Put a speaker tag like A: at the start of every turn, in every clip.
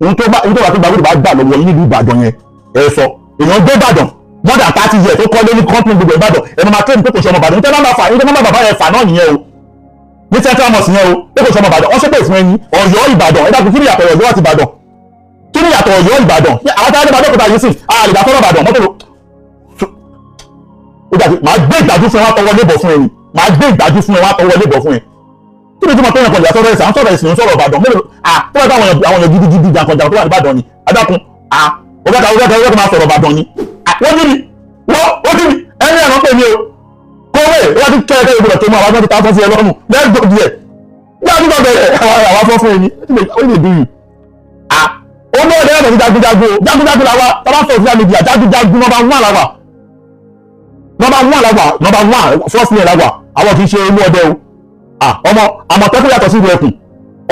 A: ohun tó bá gbàgbọ́dọ̀ bá gbà lọ́wọ́ yín nílùú Ìbàdàn yẹn ẹ sọ èèyàn gbé Ìbàdàn more than 30 years tó kọ́ lé ní company gbogbo Ìbàdàn ẹnu máa kéde pé kò ṣọmọ Ìbàdàn nítorí máa fà nítorí máa bàbá yẹn fà náà nìyẹn o ní central mosque yẹn o pé kò ṣọmọ Ìbàdàn wọ́n ṣépè fún ẹyin Ọ̀yọ́ Ìbàdàn ẹ dákun kí ni ìyàtọ̀ Ọ̀yọ́ àti Ìbàdàn kí ni ìyàtọ̀ Ọ̀yọ́ Ìbàdàn àwọn táwọn Ìbàdàn kò tà yìí sí àlè ìdásọ́rọ̀ Ìbàdàn mọ́tò ló ó dàbí màá gbé ìdájú fún ẹ wá tọwọ́ lébọ̀ fún ẹ ni màá gbé ìdájú fún ẹ wá tọwọ́ lébọ̀ fún ẹ kí ni tí mo tẹ́yàn kan ìyàtọ̀ rẹ̀ sàn sọ̀rọ̀ ìsìn sọ̀rọ̀ Ìbàdàn mélòó tó bá àwọn èèyàn gidigidi jàǹkànjà tó wà ní Ìbàdàn ni adákun ọ̀gá máa sọ̀rọ̀ Ìbàdàn ni wọ́n ní mi wọ́n ní mi ẹni ẹ̀rọ pè mí o kọ́wé wọ́n ti kẹ́ ìgbọ̀dọ̀ tó mú àwọn ọmọdé táwọn sí ẹ lọ́rùn lẹ́gbọ̀n díẹ̀ ní àdúgbò bẹ̀rẹ̀ àwọn afọ́ fún ẹni ó lè dùn yìí ó ní ọ̀dẹ́ ẹ̀rọ jagunjagun làwa tọ́lá sọ̀rọ̀ social media jagunjagun number one first name làwà àwọn kì í ṣe olú ọdẹ o ọmọ Àmọ̀tẹ́kùn yàtọ̀ sí ìwé ẹkùn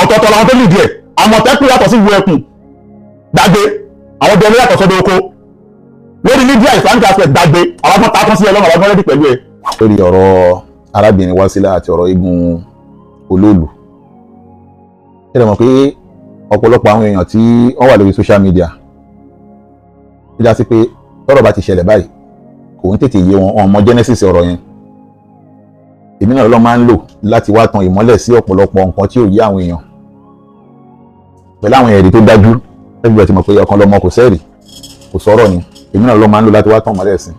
A: ọ̀tọ̀ọ̀tọ̀ làwọn tó lè díẹ̀ Àmọ̀tẹ́kùn yàtọ̀ sí ìwé ẹkùn gbàgbé àwọn ọdẹ yàtọ̀ sọ́dọ̀ oko lórí media Islamic aspect gbàgbé àwọn ọmọ takọ́ sí ẹ lọ́wọ́ àwọn ọmọ rẹ́dí pẹ̀lú ẹ.
B: lórí ọ̀rọ̀ arábìnrin Wasila àti ọ̀rọ̀ eégún olóòlù ṣé ẹ mọ̀ pé ọ̀pọ̀lọpọ̀ àwọn èèyàn tí wọ́n wà lórí social media ó já sí pé tọ́rọ̀ bá ti ṣẹlẹ̀ báyìí kò ń tètè yé wọn ọmọ genesis ọ̀rọ̀ yẹn èmi náà ló máa ń lò láti wá tan ìmọ́lẹ̀ sí ọ̀pọ̀lọpọ̀ nǹkan tí ò yé àwọn èèyàn pẹ̀lú àwọn ẹ̀rí tó dájú ẹgbẹ́ tí mo pe ọkàn lọ́mọ kò sẹ́ẹ̀rì kò sọ̀rọ̀ ni èmi náà ló máa ń lò láti wá tan ìmọ́lẹ̀ sí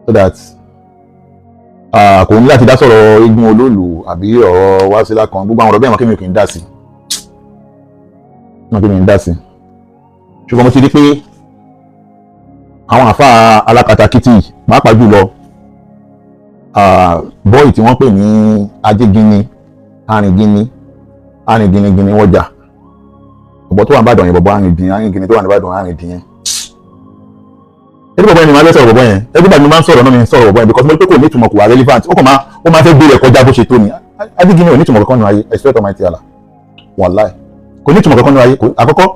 B: so that kò ní láti dá sọ̀rọ̀ eégún olóòlù àbí ọ̀rọ̀ Wasila kan gbogbo àwọn ọ̀rọ̀ bẹ́ẹ̀ mọ́ kí mi kì í dá sí ṣùgbọ́n mo ti rí pé àwọn àfáà alákatakítí pàápàá jùlọ bọ́ọ̀ì tí wọ́n pè ní ajégini arìngini wọ́jà ọ̀bọ̀ tó wà ní Ìbàdàn yẹn bọ̀bọ̀ arìngini tó wà ní Ìbàdàn arìngini yẹn ẹni bọ̀bọ̀ yẹn ni máa lẹ́sọ̀rọ̀ bọ̀bọ̀ yẹn everybody máa ń sọ̀rọ̀ náà mi ń sọ̀rọ̀ bọ̀bọ̀ yẹn because mo rí pé kò ní ìtumọ̀ kò wà relevant ó máa fẹ́ gbé rẹ̀ kọjá bó ṣe tó ni ajégini ò ní ìtumọ̀ kankan nínú ayé I swear to Almighty Allah wallahi kò ní ìtumọ̀ kankan nínú ayé àkọ́kọ́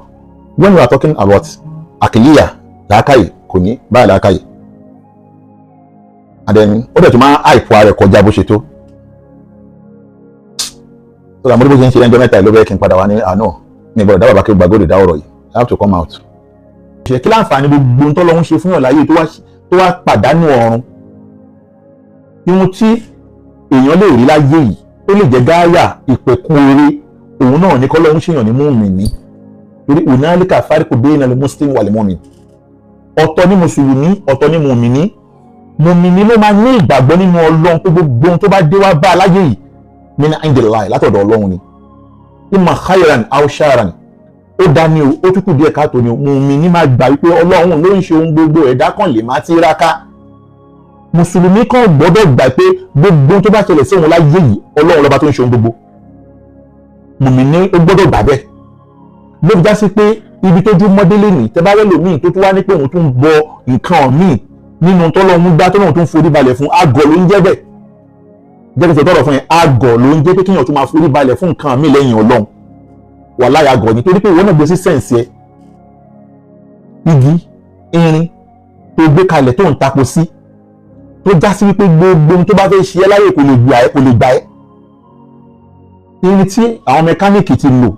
B: when we are talking about àkìlíyà làákàyè kò ní báyìí làákàyè and then ó dẹ̀ tún máa àìpọ̀ ara ẹ̀ kọjá bó ṣe tó so àmọ́ bó ṣe ń ṣe ẹjọ́ mẹ́ta ìlú bẹ́ẹ̀ kí n padà wá ní àná ní ìbọ̀dọ̀ dábàbà kí gbàgbọ́dọ̀ dá ọ̀rọ̀ yìí I have to come out. ṣe kí láǹfààní gbogbo tó lọ́hún ṣe fún yàn láyé tó wá pàdánù ọ̀run ihun tí èèyàn lè rí láyé yìí ó lè jẹ́ gáyà ìpẹ̀kun oore òun náà ní kọ́ lọ́hún ṣèyàn ní mùmínì torí hunalika fariqu bayna al-muslim wal-mu'min ọ̀tọ̀ ní mùsùlùmí ọ̀tọ̀ ní mùmínì ló máa ní ìgbàgbọ́ nínú Ọlọ́run pé gbogbo ohun tó bá dé wá bá aláyé yìí min indillahi látọ̀dọ̀ Ọlọ́run ni imma khayran aw sharran ó dání o ó túkù díẹ̀ káàtó ni mùmínì máa gbà wípé Ọlọ́run ló ń ṣe ohun gbogbo ẹ̀dá kan lè má tiraka mùsùlùmí kan gbọ́dọ̀ gbà pé gbogbo ohun tó bá ṣẹlẹ̀ sí òun láyé yìí Ọlọ́run lọ́ba tó ń ṣe ohun gbogbo mùmínì ó gbọ́dọ̀ gbà bẹ́ẹ̀ ló fi já sí pé ibi tójú mọ́délé nì tẹ́ bá rẹ́ lòmíì tó tún wá ní pé òun tún bọ nǹkan míì nínú tọ́lọ́hún gbá tọ́lọ́hún tó ń forí balẹ̀ fún àgọ̀ ló ń jẹ́ bẹ́ẹ̀ jẹ́ kí n sọ tọ́rọ̀ fún yẹn àgọ̀ ló ń jẹ́ pé kéèyàn tún máa forí balẹ̀ fún nǹkan míì lẹ́yìn Ọlọ́run wàláhì àgọ̀ ni torí pé ìwọ náà gbé sí sẹ́ǹsì ẹ igi irin tó gbé kalẹ̀ tó ń tapo sí tó já sí wípé gbogbo ohun tó bá fẹ́ ṣe ẹ́ láyè kò lè gbà ẹ́ irin tí àwọn mẹkáníìkì ti lò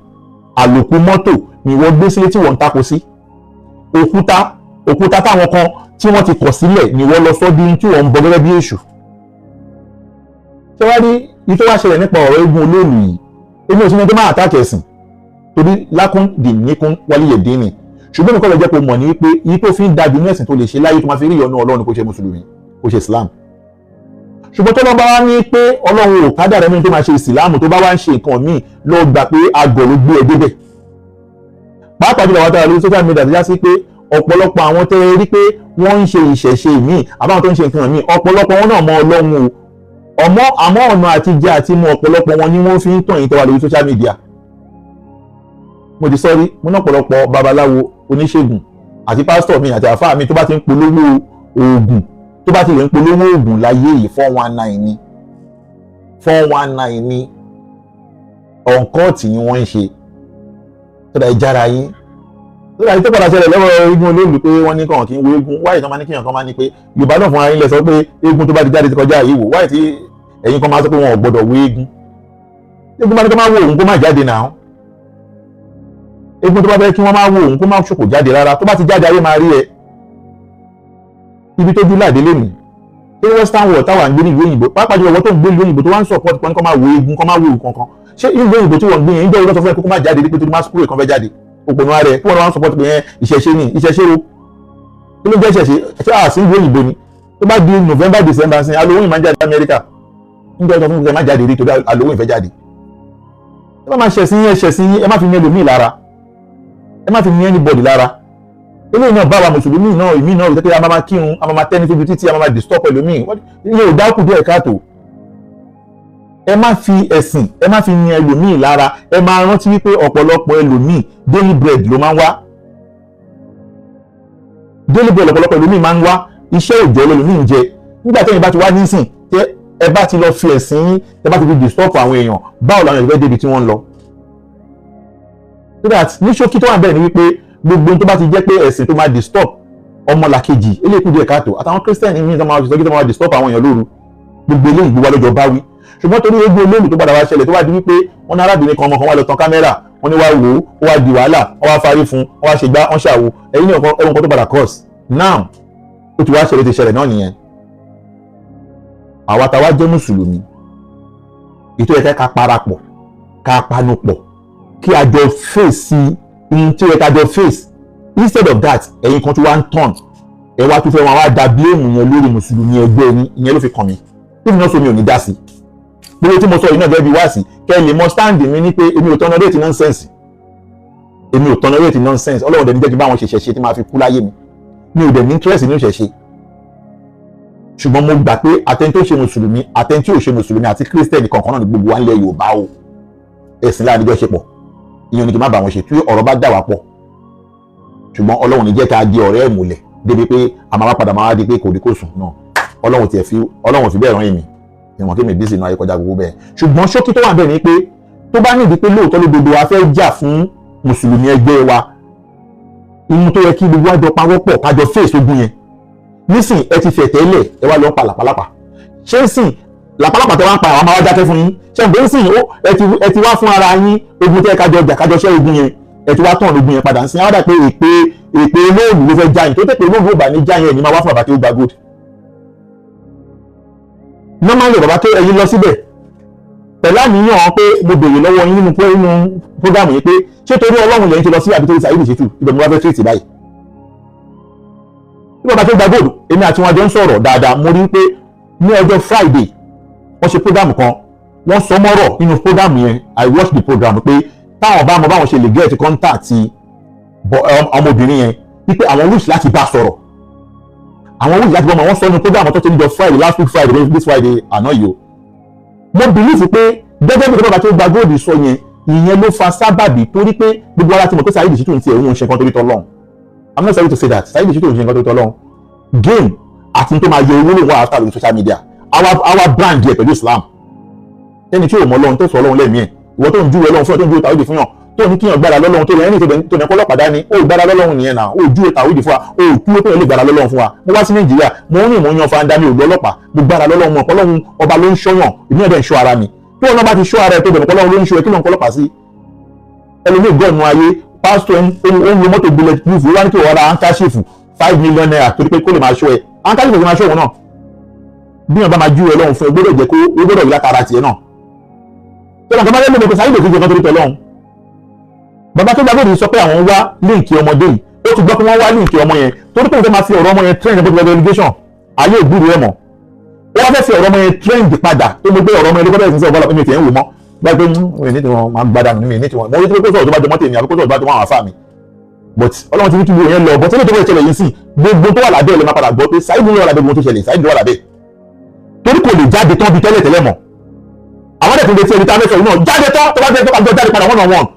B: àlòkù mọ́tò ni wọ́n gbé sílé tí wọ́n ń tako sí òkúta táwọn kan tí wọ́n ti kọ̀ sílẹ̀ ni wọ́n lọ sọ́ di tí wọ́n ń bọ gẹ́gẹ́ bí èṣù. ṣé wá rí ìtò wá ṣẹlẹ̀ nípa ọ̀rọ̀ eégún olóòlù yìí èmi ò sí ní tó máa àtàkì ẹ̀sìn torí lákún dì níkún wálé yẹ̀ dín ní ṣùgbọ́n mi kọ́ lọ jẹ́ pé mọ̀ ní pé yìí tó fi ń dájú ní ẹ̀sìn tó lè ṣe láyé tó máa fi rí ìyọ́nú Ọlọ́run kó ṣe mùsùlùmí kó ṣe Islam ṣùgbọ́n tó bá wá ní pé Ọlọ́run ò kádà rẹ̀ mi tó máa ṣe ìsìláàmù tó bá wá ń ṣe nǹkan míì lọ gbà pé àgọ̀ ló gbé ẹ débẹ̀ pàápàá jùlọ àwọn tó wà lórí social media tó já sí pé ọ̀pọ̀lọpọ̀ àwọn tẹ́ ẹ rí pé wọ́n ń ṣe ìṣẹ̀ṣe míì àbáwọn tó ń ṣe nǹkan míì ọ̀pọ̀lọpọ̀ wọn náà mọ Ọlọ́run àmọ́ ọ̀nà àti jẹ àti mu ọ̀pọ̀lọpọ̀ wọn ni wọ́n fi ń tàn yín tó wà lórí social media. mo ti sọ́rí mo náà ọ̀pọ̀lọpọ̀ babaláwo oníṣègùn àti pásítọ̀ mi àti àfáà mi tó bá ti ń polówó oògùn tó bá ti lè ń polówó oògùn láyé yìí 419 ni 419 ni ọ̀nkọ́ọ̀tì ni wọ́n ń ṣe tọ́da ìjára yín lórí àti tó padà ṣẹlẹ̀ lọ́wọ́ eégún olóòlù pé wọ́n ní kàn kí n wo eégún wáyé tán máa ní kíyàn kan máa ní pé Yorùbá náà fún ara yín lẹ sọ pé eégún tó bá ti jáde ti kọjá yìí wò wáyé tí ẹ̀yin kan máa sọ pé wọn ò gbọ́dọ̀ wo eégún bá ní kó máa wo òun kó má jáde náà egun tó bá fẹ́ kí wọ́n máa wo òun kó má ṣòkò jáde rárá, tó bá ti jáde ayé máa rí ẹ. Ibi tó dúró láìdélé mi ṣé western world táwa ń gbé ní ìlú òyìnbó, pàápàá jùlọ wọ́n tó ń gbé ìlú òyìnbó tó wá ń support kan ní kó máa wo egun kó máa wo kankan, ṣé ìlú òyìnbó tí wọ́n gbé yẹn ń jẹ́ ìlú tó fẹ́ kó má jáde dípò tó má skúrò kan fẹ́ jáde òpònú ara ẹ̀ kí wọ́n wá ń support pé yẹn ìṣẹ̀ṣe ni ìṣẹ̀ṣe o kí ló jẹ́ ìṣẹ̀ṣe ṣé àṣì ìlú òyìnbó ni tó bá di November December sin Halloween máa ń jáde Amẹ́ríkà ń jẹ́ ìtọ́ fún mi má jáde rí torí Halloween fẹ́ jáde. ẹ má máa ṣẹ̀sìn yín ṣẹ̀sìn yín, ẹ má fi ní ẹlòmíì lára, ẹ má fi ní anybody lára. Eléyìí náà bá wa mùsùlùmí náà ìmí náà ìtẹ́kẹ́ a máa kírun a máa tẹ́ni síbi títí a máa disturb ẹlòmíì ìyẹn ò dákú díẹ̀ káàtó. Ẹ má fi ẹ̀sìn ẹ má fi ní ẹlòmíì lára, ẹ máa rántí wípé ọ̀pọ̀lọpọ̀ ẹlòmíì daily bread ló máa ń wá, daily bread ọ̀pọ̀lọpọ̀ ẹlòmíì máa ń wá, iṣẹ́ òòjọ́ ẹlòmíì ń jẹ. Nígbà tẹ́yìn bá ti wá nísìn tẹ́ ẹ bá ti lọ fi ẹ̀sìn yín ẹ bá ti fi disturb àwọn èèyàn, báwo làwọn èèyàn fẹ́ débi tí wọ́n ń lọ. So that ní ṣókí tó wà bẹ́ẹ̀ ni wípé gbogbo tó bá ti jẹ́ pé ẹ̀sìn tó máa disturb ọmọlàkejì eléyìí kù díẹ̀ káàtó àtàwọn kírísítẹ́nì míì tó máa ṣe sọ́kí tó máa disturb àwọn èèyàn lóru, gbogbo eléyìí gbogbo lọ́jọ́ bá wí. Ṣùgbọ́n torí egbò olóòlù tó padà wá ṣẹlẹ̀ tó wá di wípé wọ́n ní arábìnrin kan ọmọ kan wá lọ tan kámẹ́rà wọ́n ní wá wò ó wá di wàhálà wọ́n wá farí fún wọ́n wá ṣègbà wọ́n ṣàwò ẹ̀yìn náà ẹ̀wọ̀n kan tó padà cause now ó ti wá ṣẹlẹ̀ ti ṣẹlẹ̀ náà nìyẹn. Àwa táwa jẹ́ mùsùlùmí ètò ẹ̀ka ká parapọ̀ ká panupọ̀ kí a jọ fèsì ohun tí ẹ̀ka jọ fèsì. Instead of that ẹ̀yin kan tí wá ń tàn ẹ wá tún fẹ́ wọn wá da blame yẹn lórí mùsùlùmí ẹgbẹ́ ẹni ìyẹn ló fi kàn mí even náà so mi ò ní dá sí gbogbo tí mo sọ yìí náà gẹ́gẹ́ bí wá sí kẹ́ ẹ lè mọ stand mi ní pé èmi ò tolerate nonsense, èmi ò tolerate nonsense. Ọlọ́run dẹ̀ ní jẹ́ kí báwọn ṣe ṣẹ̀ṣẹ̀ tí máa fi kú láyé mi ò dẹ̀ ní interest nínú ìṣẹ̀ṣe. Ṣùgbọ́n mo gbà pé àtẹni tó ṣe mùsùlùmí àtẹni tí ò ṣe mùsùlùmí àti kírísítẹ́nì kankan náà ní gbogbo wa ń lẹ Yorùbá o, ẹ̀sìn láàrin jọ ṣe pọ̀ ìyẹn ni kí n má bá wọn ṣe tí ọ̀rọ̀ bá dà wá pọ̀. Ṣùgbọ́n Ọlọ́run ní jẹ́ ká di ọ̀rẹ́ ìmùlẹ̀ débi pé a máa padà máa di pé kò rí kò sùn náà. Ọlọ́run fi bẹ́ẹ̀ rán èmi ìwọ̀n kí mi bí sínú ayé kọjá gbogbo bẹ́ẹ̀. Ṣùgbọ́n ṣókí tó wà bẹ́ẹ̀ ni pé tó bá nídìí pé lóòótọ́ lódodo wa fẹ́ jà fún mùsùlùmí ẹgbẹ́ wa, inú tó yẹ kí gbogbo àjọ pawọ́pọ̀ kájọ fèsì ogun yẹn. Nísìn ẹ ti fẹ̀ tẹ́lẹ̀ ẹ wá lọ pa làpálàpà, ṣé ń sìn làpálàpà tẹ wá ń pa àwọn máa wá dákẹ́ fún yín, ṣé ń bẹ́ẹ̀ sìn ẹ ti wá fún ara yín ogun tẹ́ kájọ jà kájọ ṣẹ́ ogun yẹn ẹ ti wá tán ogun yẹn padà ń sin àwọn dà pé èpè olóòlù ló fẹ́ já yín tó tẹ̀ pé olóòlù ò bá ní já yín ẹ̀ ní máa wá fún bàbá tí ó gba gold. Normally bàbá tó ẹyin lọ síbẹ̀ pẹ̀lú àníyàn pé mo béèrè lọ́wọ́ yín nínú program yìí pé ṣé torí Ọlọ́run lẹ́yìn ti lọ sí àbí torí Saheed Shittu ibẹ̀ ni wọ́n fẹ́ tírìtì báyìí. Bí bàbá tó gba gold èmi àti wọn jọ ń sọ̀rọ̀ dáadáa mo rí pé ní ọjọ́ Friday wọ́n ṣe program kan wọ́n sọ mọ́rọ̀ nínú program yẹn I watch the program pé táwọn bá mọ báwọn ṣe lè get contact ọmọbìnrin yẹn wípé àwọn wish láti bá sọ̀rọ̀ àwọn wish láti bá wọn sọ ní program tó ṣe níjọ́ Friday last week Friday this Friday àná yìí o. Mo believe pé gẹ́gẹ́ bí bàbá tó gba gold sọ yẹn ìyẹn ló fa sábàbí torí pé gbogbo ara ti mọ̀ pé Saheed Shittu ti ẹ̀hún ṣe nǹkan torí tọ́lọ́run. I'm not sorry to say that Saheed Shittu ṣe nǹkan torí tọ́lọ́run. Game àti tó máa yọ owó lòun wà after lórí social media our brand yẹ pẹ̀lú Islam. Ẹni tí ò mọ Ọlọ́run tó sọ Ọlọ́run lẹ́mìí ẹ̀ ìwọ tó ń júwe Ọlọ́run fún ẹ tó ń júwe tàwídì fún yàn tó ní kíyàn gbára lọ́lọ́run tó rẹ̀ ẹni tó ní ọlọ́pàá dání ó gbára lọ́lọ́run nìyẹn náà ó júwe tàwídì fún wa ó kúrò tó yẹ lè gbára lọ́lọ́run fún wa. Mo wá sí Nàìjíríà mo ń rìn mo ń yan fanda mi ò gbọ́ ọlọ́pàá mo gbára lọ́lọ́run mọ̀ Ọlọ́run ọba ló ń ṣọ́yàn èmi náà dẹ̀ ń ṣọ́ ara mi tí wọn bá ti ṣọ́ ara ẹ tó bẹ̀rẹ̀ Ọlọ́run ló ń ṣọ́ ẹ kí ló ń kọ́lọ́pàá sí. Ẹlòmíì gọ́ọ̀nù ayé pásítọ̀ ó ń lo mọ́tò bullet proof ó wá ní kí wọ́n ra handkerchief 5 million naira torí pé kó lè máa ṣọ́ ẹ handkerchief máa ṣọ́ wọn náà bí wọn bá máa júwe Ọlọ́run fún ẹ gbọ́dọ̀ jẹ́ kó ó gbọ́dọ̀ rí látara tiẹ̀ náà. Tọ́lá kan bá lé lóko Saheed Shittu kan torí tọ́lọ́run. Bàbá tó gbàgbọ́ sọ pé àwọn wá líǹkì ọmọdé yìí ó ti gbọ́ pé wọ́n wá líǹkì ọmọ yẹn torí pé wọ́n fẹ́ máa fi ọ̀rọ̀ ọmọ yẹn trend bó ti lọ delegation ayé ìgbúrú ẹ̀ mọ̀ ó wá fẹ́ fi ọ̀rọ̀ ọmọ yẹn trend padà tó mo gbé ọ̀rọ̀ ọmọ yẹn lókọ́ bẹ́ẹ̀ sí ọ̀bọ̀lọ́ mi tiẹ̀ ń wò mọ́ gbàgbé mi ní tiwọn máa gbádà mi ní tiwọn mo rí pé kó sọ̀rọ̀ tó bá jọmọ́ tèmi àbí kó sọ̀rọ̀ tó bá jọmọ́ àwọn afá mi but Ọlọ́run ti ní kí gbogbo yẹn lọ but ó lè tó bẹ́ẹ̀ ṣẹlẹ̀ yìí sí gbogbo tó wà lábẹ́ ẹ̀ lè máa padà gbọ́ pé Saheed ló wà lábẹ́ gbogbo tó ṣẹlẹ̀ Saheed ló wà lábẹ́ torí kò lè jáde tán bí tẹ́lẹ̀ tẹ́lẹ̀ mọ̀ àwọn ẹ̀sìn lè ti ẹni tá a mẹ́sàn-án náà jáde tán tó bá jẹ́ tó bá jáde padà one on one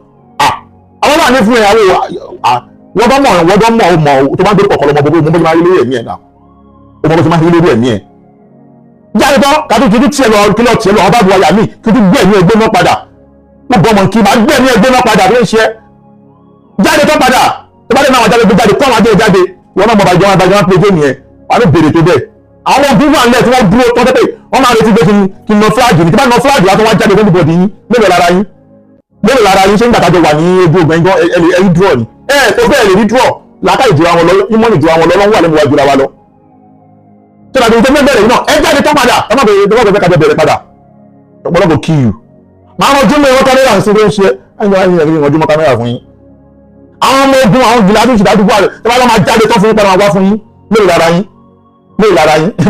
B: àwọn náà ní fún ẹ̀ àwọn wọ́n bá mọ̀ wọ́n bá mọ̀ ọmọ tó bá ń dórí kọ̀ọ̀kan lọ́mọ gbogbo mo bá máa rí lórí ẹ̀mí ẹ̀ náà ó mọ̀ bó ti máa rí lórí ẹ̀mí ẹ̀ jáde tán kàtó kí n tiẹ̀ lọ kí lọ tiẹ̀ lọ ọba bu ọyà mi kí n gbé ẹ̀mí ẹgbẹ́ náà padà mo bọ́ ọmọ kí n máa gbé ẹ̀mí ẹgbẹ́ náà padà ló ń ṣe jáde tán padà tó bá dé náà wọ́n jáde gbé jáde kọ́ àwọn adé jáde wọ́n náà mọ̀ bàjẹ́ wọn pé jẹ́ nìyẹn wà á ló béèrè tó bẹ́ẹ̀ àwọn òbí wà nílẹ̀ tí wọ́n dúró tọ́ tẹ́tẹ́ wọ́n máa retí pé kí n nọ fúláàgì ní kí n bá nọ fúláàgì látọ̀ wá jáde fún ìbọ̀dì yín mélòó lára yín
A: mélòó lára yín ṣe ń gbàtàjọ wà ní ojú ogun ẹgbọ́n ẹ̀rí draw ni tó bẹ́ẹ̀ lè rí draw làákàyè jura wọn lọ ìmọ̀lì jura wọn lọ lọ́wọ́ wà lẹ́nu wa jura wa lọ. tí wàá tó bẹ́ẹ̀ yìí náà ẹ jáde tó padà ẹ má bẹ̀rẹ̀ kájọ bẹ̀rẹ̀ padà ọ̀pọ̀lọpọ̀ kí yù. máa rọjú mọ́ ẹ̀rọ kámẹ́rà ń sinmi ṣe ẹ̀yìn ọdún mọ́ kámẹ́rà fún yín. àwọn ọmọ ogun àwọn gíláàdù ìṣìdádùgbò rẹ̀ tí wọ́n máa jáde tó fún yín padà wá fún yín mélòó lára yín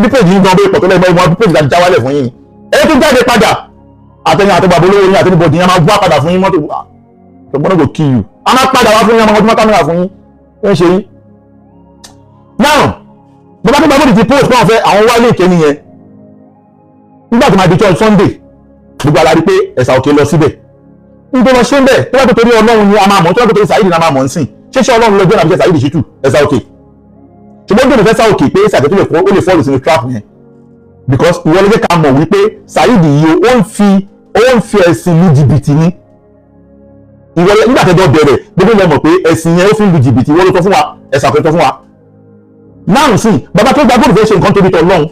A: bí péjì yín gan bẹ́ẹ̀ pọ̀ tó lẹ́gbẹ́ wọn bí péjì láti jáwálẹ̀ fún yín ẹ tó jáde padà àtẹ̀yìn àtẹ̀gbàbọ̀ olówó yín àtẹ̀nibọ̀dì yín a máa wá padà fún yín mọ́tò ọgbọ́n kò kí yù a máa padà wá fún yín a máa ọdún kámẹ́rà fún yín ó ń ṣe yín. now bàbá tó gbàgbọ́dì ti post náà fẹ́ àwọn wálé ìkẹ́ni yẹn nígbà tó máa di church Sunday gbogbo ara rí pé ẹ̀sà òkè lọ síbẹ̀ nítorí lọ ṣe ń bẹ̀ tó bá tó torí Ọlọ́run ni a máa mọ̀ tó bá tó torí Saheed ni a máa mọ̀ ń sìn ṣéṣe Ọlọ́run lọ́jọ́ náà bí Saheed Shittu ẹ̀sà òkè ṣùgbọ́n gbọ́dọ̀ fẹ́ sá òkè pé Saheed tó lè fọ́ọ̀lù sínú trap yẹn because ìwọ ló jẹ́ ká mọ̀ wípé Saheed yìí ó ń fi ẹ̀sìn lu jìbìtì ní ìwọ nígbà tẹ́jọ́ bẹ̀rẹ̀ gbogbo ilẹ̀ mọ̀ pé ẹ̀sìn yẹn ó fi lu jìbìtì ìwọ ló tọ́ fún wa ẹ̀sà òkè tọ́ fún wa náà sì bàbá tó gbàgbọ́dọ̀ fẹ́ ṣe nǹkan torí tọ́lọ́run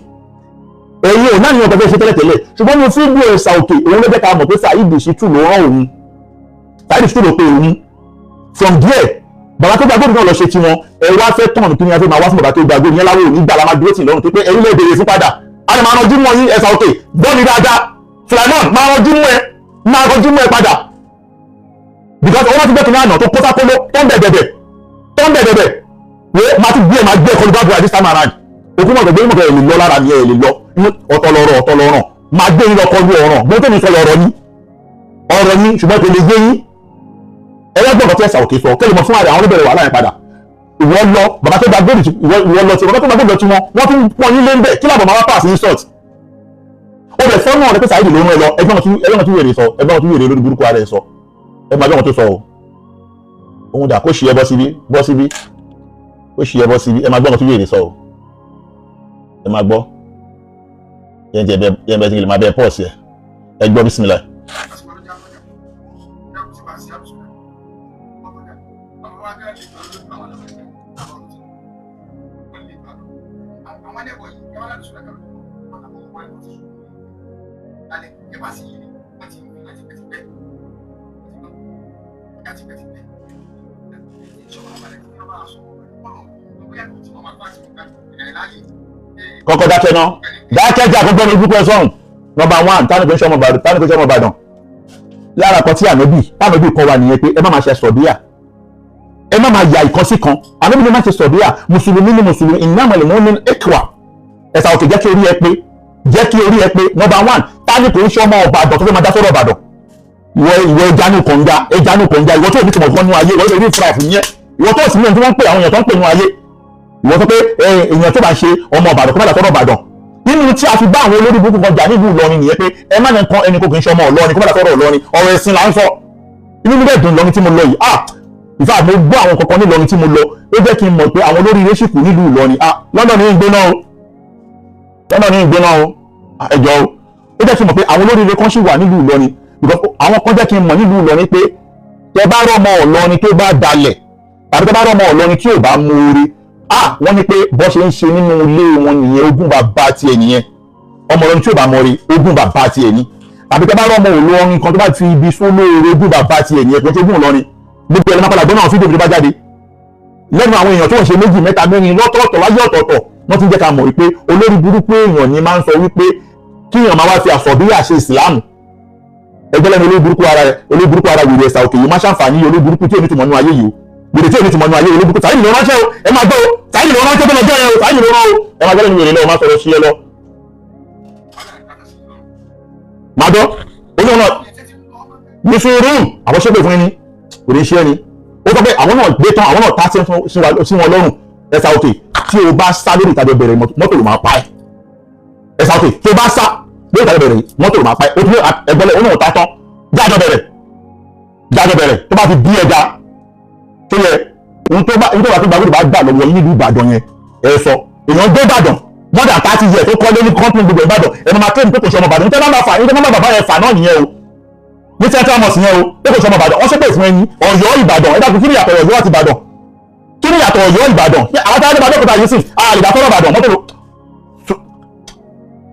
A: ẹ̀yin ò náà ní ọ̀pẹ̀ fẹ́ ṣe tẹ́lẹ̀tẹ́lẹ̀ ṣùgbọ́n mo fi gbé ẹ̀sà òkè òun ló jẹ́ ká mọ̀ pé Saheed Shittu ló rán òun Saheed Shittu ló pe òun from there bàbá tó gbàgbọ́dọ̀ náà lọ ṣe tiwọn ẹ wá fẹ́ tọ̀nù kí ni a fẹ́ máa wá fún bàbá tó gbàgbọ́dọ̀ yẹn láwọn òní gbà la máa dúró tì lọ́rùn tó pé ẹ̀yin lè béèrè fún padà a lè máa ranjú mọ́ yín ẹ̀sà òkè gbọ́ mi dáadáa Sulaiman máa ranjú mọ́ ẹ padà because owó ti gbẹ́ kìnìún àná tó kó sápóló tó ń bẹ̀bẹ̀bẹ̀ wo máa ti gbé ẹ̀ máa gbé ẹ̀kọ́ lùbá buhari this time around òkú mọ̀ gbẹ̀gbẹ̀ mọ̀kẹ́ ẹ̀ lè lọ lára ni ẹ̀ lè lọ ọ̀tọ̀ lọ́rọ̀ máa gbé yín lọ kọlu ọ̀ràn gbọ́n tó ní sọ ọ̀rọ̀ yín ṣùgbọ́n kò lè gbé yín ẹlẹ́gbọ̀n kan tí ẹ̀sà òkè sọ kẹ́lẹ́ mọ̀ fún àrẹ àwọn olóbẹ̀rẹ̀ wàhálà yẹn padà ìwọ lọ bàbá tó gba góòlù ìwọ lọ tí bàbá tó gba góòlù tí wọ́n tún pọ́n yín lé ń bẹ̀ kí làbọ̀ máa wá pass insult ó bẹ̀ fọ́nà ọ̀rẹ́ pé Saheed ló ń lọ ẹgbọ́n tún wèrè sọ ẹgbọ́n tún wèrè lórí burúkú ara ẹ̀ sọ ẹgbọ́n àbẹ́wọ̀n tó sọ o òun dà kó ṣì ẹ bọ́ síbí ó ṣì ẹ bọ́ síbí ẹ máa gbọ́n tún wèrè sọ o ẹ máa gbọ́ yẹn bẹ́ẹ̀ tí lè máa bẹ́ẹ̀ pọ̀ sí ẹ gbọ́ bísímìlà. kọ́kọ́ dákẹ́ náà dákẹ́ jà gbogbo ní púpọ̀ sọ́run number one tánìkò ń ṣe ọmọ Ìbàdàn lára kan tí ànábì kọ́ wa nìyẹn pé ẹ má máa ṣe sọ̀bíà ẹ má máa ya ìkan sí kan ànábì ní má ṣe sọ̀bíà mùsùlùmí ní mùsùlùmí innamal mu'minuna ikhwa ẹ̀sà òkè jẹ́ kí orí ẹ pé number one tánìkò ń ṣe ọmọ Ìbàdàn tó fẹ́ máa dá sọ́rọ̀ Ìbàdàn ìwọ ẹjánú kọ̀ǹga ìwọ tó ní tìmọ̀ fún ayé ìwọ tó ní ìfura fún yẹn ìwọ tó sì ní ẹni tí wọ́n ń pè àwọn èèyàn tó ń pè ní ayé ìwọ tó pé èèyàn tó bá ṣe ọmọ Ìbàdàn tó bá dà sọ́rọ̀ Ìbàdàn nínú tí a fi bá àwọn olórí burúkú kan jà nílùú Ìlọrin nìyẹn pé ẹ má nìkan ẹni kò kì í ṣe ọmọ Ìlọrin kó bá dà sọ́rọ̀ Ìlọrin ọ̀rọ̀ ẹ̀sìn là ń sọ inú mi bẹ́ẹ̀ dùn Ìlọrin tí mo lọ yìí ìfà mo gbọ́ àwọn kankan ní Ìlọrin tí mo lọ ó jẹ́ kí n mọ̀ pé àwọn olórí ilé ṣìkù nílùú Ìlọrin London ní ìgbóná o ẹjọ́ o ó jẹ́ kí n mọ̀ pé àwọn olórí ilé kan ṣì wà nílùú Ìlọrin because àwọn kan jẹ́ kí n mọ̀ nílùú Ìlọrin pé tẹ bá rọ́mọ Ìlọrin tó bá dalẹ̀ tàbí tẹ bá rọ́mọ Ìlọrin tí ò bá mú orí wọ́n ní pé bọ́ ṣe ń ṣe nínú ilé wọn nìyẹn ogún bàbá tiẹ̀ nìyẹn ọmọ Ìlọrin tí ò bá mọ rí ogún bàbá tiẹ̀ ní tàbí tẹ bá rọ́mọ Ìlọrin kan tó bá fi ibi sólóore ogún bàbá tiẹ̀ nìyẹn kò tó ogún Ìlọrin gbogbo ẹ̀rọ mápàlà gbọ́nà fídíò tó bá jáde lẹ́nu àwọn èèyàn tó ń ṣe méjì mẹ́ta mẹ́rin lọ́tọ̀ọ̀tọ̀ láyé ọ̀tọ̀ọ̀tọ̀ wọ́n ti jẹ́ ká mọ̀ wípé olórí burúkú èèyàn ni máa ń sọ wípé kí èèyàn máa wá fi àsọ̀bíyà ṣe ìsìláàmù ẹgbẹ́ lẹ́nu olórí burúkú ara wèrè ẹ̀sà òkè yìí má ṣàǹfààní olórí burúkú tí ò ní tìmọ̀ nínú ayé yìí o wèrè tí ò ní tìmọ̀ nínú ayé olórí burúkú Saheed ló ránṣẹ́ o ẹ máa gbọ́ o Saheed ló ránṣẹ́ tó lọ jẹ́ o Saheed ló rán o ẹ máa gbọ́ lẹ́nu wèrè lọ́wọ́ má sọ̀rọ̀ sí ẹ lọ. máa gbọ́ olóhùn náà ní sùúrù àwọn ṣẹ́gbẹ̀ fún ẹni kò ní ṣe ẹni ó sọ pé àwọn náà gbé tán àwọn náà tá sí wọn lọ́rùn ẹ̀sà òkè tí o bá sá lórí ìtajà bẹ̀rẹ̀ mọ́tò ló máa pa ẹ́ ẹ̀sà òkè tó bá sá lórí ìtajà bẹ̀rẹ̀ mọ́tò ló máa pa ẹ́ o tún ẹgbẹ́lẹ̀ ó náà tá tán jájọ bẹ̀rẹ̀ tó bá fi bí ẹja tó yẹ ohun tó bá gbàgbé bá gbà lọ́wọ́ yín nílùú Ìbàdàn yẹn ẹ sọ èèyàn gbé Ìbàdàn more than 30 years tó kọ́ lé ní kọ́ńtì gbogbo Ìbàdàn ẹnu máa kéde pé kò ṣe ọmọ Ìbàdàn nítorí máa fà nítorí máa bàbá yẹn fà náà nìyẹn o ní central mosque yẹn o pé kò ṣe ọmọ Ìbàdàn wọ́n ṣépè fún ẹyin Ọ̀yọ́ Ìbàdàn ẹ dákun kí ni ìyàtọ̀ Ọ̀yọ́ àti Ìbàdàn kí ni ìyàtọ̀ Ọ̀yọ́ Ìbàdàn àwọn táwọn Ìbàdàn kọta yìí sì àlìdá tọrọ Ìbàdàn mọ́tò ló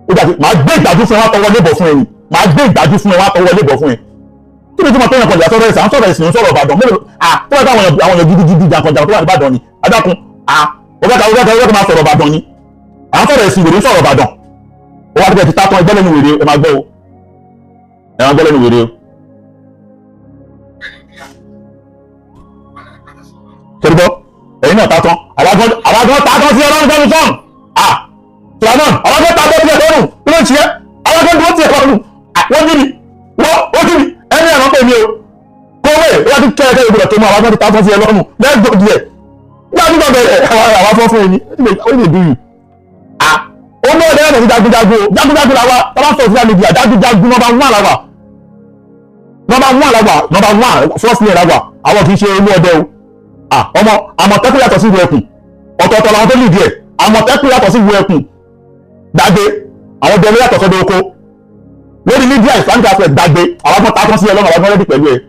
A: ó dàbí màá gbé ìdájú fún ẹ wá tọwọ́ lébọ̀ fún ẹyin màá gbé ìdájú fún ẹ wá tọwọ́ lébọ̀ fún ẹ kí ni tí mo tẹ́yàn kan jà sọ́dọ̀ ẹ̀sìn àwọn sọ̀rọ̀ ẹ̀sìn sọ̀rọ̀ Ìbàdàn mélòó tó bá àwọn èèyàn gidigidi jàǹkànjà tó wà ní Ìbàdàn ni adákun ọ̀gá máa sọ̀rọ̀ Ìbàdàn ni àwọn sọ̀rọ̀ ẹ̀sìn wèrè sọ̀rọ̀ Ìbàdàn ó wá tẹ́tẹ́ ti tátán ẹgbẹ́ lẹ́nu wèrè ẹ máa gbọ́ o ẹ máa gbọ́ lẹ́nu wèrè o. kẹ́rìbọ́ ẹ̀yin náà tátán àwágán tátán sí ọlọ́run fẹ́mi sọ́ọ̀n tìlánà àwágán tátán sí ọlọ́run kí ló ń ṣe àwágán tó ti ẹ̀kọ́ ọ̀run wọ́n jí mi wọ́n jí mi ẹni ẹ̀rọ pè mí o kówé wọ́n ti kẹ́ ẹ̀kẹ́ ìgbìmọ̀ tó mú àwágán tátán sí ọlọ́run lẹ́gbọ̀n díẹ̀ nígbà bẹ̀rẹ̀ àwọn afọ́ fún ẹni ó lè dùn yìí ó mú ọ̀dẹ́ ẹ̀rọ sí jagunjagun làwa tọ́lá sọ̀rọ̀ sí àlejò jagunjagun nọ́mbà 1 first year làwà àwọn kì í ṣe olú ọdẹ o ọmọ àmọ̀tẹ́kùn yàtọ̀ sí ìwé ẹkùn ọ̀tọ̀ọ̀tọ̀ làwọn tó lè díẹ̀ àmọ̀tẹ́kùn yàtọ̀ sí ìwé ẹkùn dàgbé àwọn ọdẹ yàtọ̀ sọ́dọ̀ oko lórí media islamic aspect dàgbé àwọn ọmọ tààtàn sí ẹlọ́run àwọn ọmọ rẹ́dì pẹ̀lú ẹ̀